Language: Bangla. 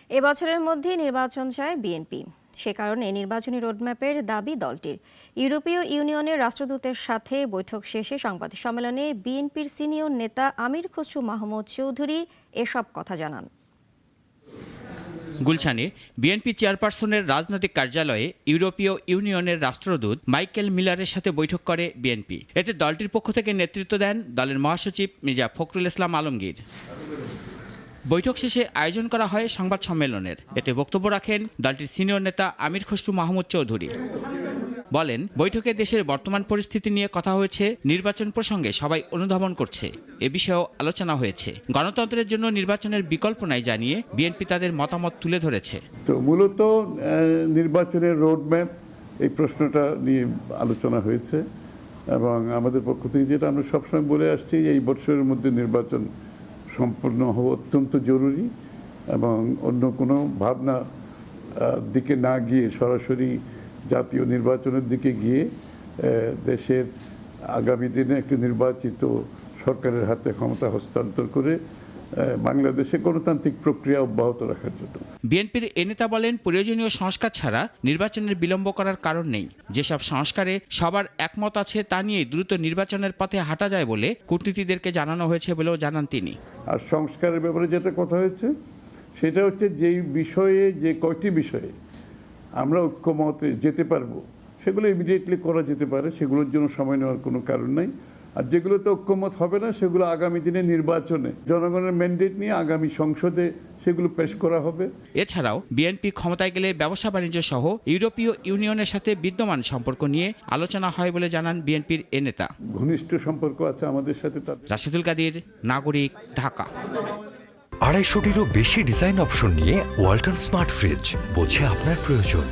এবছরের মধ্যেই নির্বাচন চায় বিএনপি। সে কারণে নির্বাচনী রোডম্যাপের দাবি দলটির। ইউরোপীয় ইউনিয়নের রাষ্ট্রদূতের সাথে বৈঠক শেষে সংবাদ সম্মেলনে বিএনপির সিনিয়র নেতা আমির খসরু মাহমুদ চৌধুরী এসব কথা জানান। গুলশানে বিএনপি চেয়ারপারসনের রাজনৈতিক কার্যালয়ে ইউরোপীয় ইউনিয়নের রাষ্ট্রদূত মাইকেল মিলারের সাথে বৈঠক করে বিএনপি। এতে দলটির পক্ষ থেকে নেতৃত্ব দেন দলের মহাসচিব মির্জা ফখরুল ইসলাম আলমগীর। বৈঠক শেষে আয়োজন করা হয় সংবাদ সম্মেলনের। এতে বক্তব্য রাখেন দলটির সিনিয়র নেতা আমির খসরু মাহমুদ চৌধুরী। বলেন, বৈঠকে দেশের বর্তমান পরিস্থিতি নিয়ে কথা হয়েছে, নির্বাচন প্রসঙ্গে সবাই অনুধাবন করছে, এ বিষয়েও আলোচনা হয়েছে। গণতন্ত্রের জন্য নির্বাচনের বিকল্প নাই জানিয়ে বিএনপি তাদের মতামত তুলে ধরেছে। তো মূলত নির্বাচনের রোডম্যাপ এই প্রশ্নটা নিয়ে আলোচনা হয়েছে এবং আমাদের পক্ষ থেকে যেটা আমরা সবসময় বলে আসছি, এই বছরের মধ্যে নির্বাচন সম্পূর্ণ হওয়া অত্যন্ত জরুরি এবং অন্য কোনো ভাবনা দিকে না গিয়ে সরাসরি জাতীয় নির্বাচনের দিকে গিয়ে দেশের আগামী দিনে একটি নির্বাচিত সরকারের হাতে ক্ষমতা হস্তান্তর করে বাংলাদেশে গণতান্ত্রিক প্রক্রিয়া অব্যাহত রাখার জন্য। বিএনপির এ নেতা বলেন, প্রয়োজনীয় সংস্কার ছাড়া নির্বাচনের বিলম্ব করার কারণ নেই। যেসব সংস্কারে সবার একমত আছে তা নিয়ে দ্রুত নির্বাচনের পথে হাঁটা যায় বলে কূটনীতিকদেরকে জানানো হয়েছে বলেও জানান তিনি। আর সংস্কারের ব্যাপারে যেটা কথা হয়েছে সেটা হচ্ছে যেই বিষয়ে, যে কয়টি বিষয়ে আমরা ঐক্যমতে যেতে পারবো সেগুলো ইমিডিয়েটলি করা যেতে পারে, সেগুলোর জন্য সময় নেওয়ার কোনো কারণ নাই। আর যেগুলোতে ঐক্যমত হবে না সেগুলো আগামী দিনে নির্বাচনে জনগণের ম্যান্ডেট নিয়ে আগামী সংসদে সেগুলো পেশ করা হবে। এছাড়াও বিএনপি ক্ষমতায় গেলে ব্যবসা বাণিজ্য সহ ইউরোপীয় ইউনিয়নের সাথে বিদ্যমান সম্পর্ক নিয়ে আলোচনা হয় বলে জানান বিএনপির এ নেতা। ঘনিষ্ঠ সম্পর্ক আছে আমাদের সাথে। রাশিদুল কাদির, নাগরিক, ঢাকা। 250টিরও বেশি ডিজাইন অপশন নিয়ে ওয়ালটন স্মার্ট ফ্রিজ, বোঝে আপনার প্রয়োজন।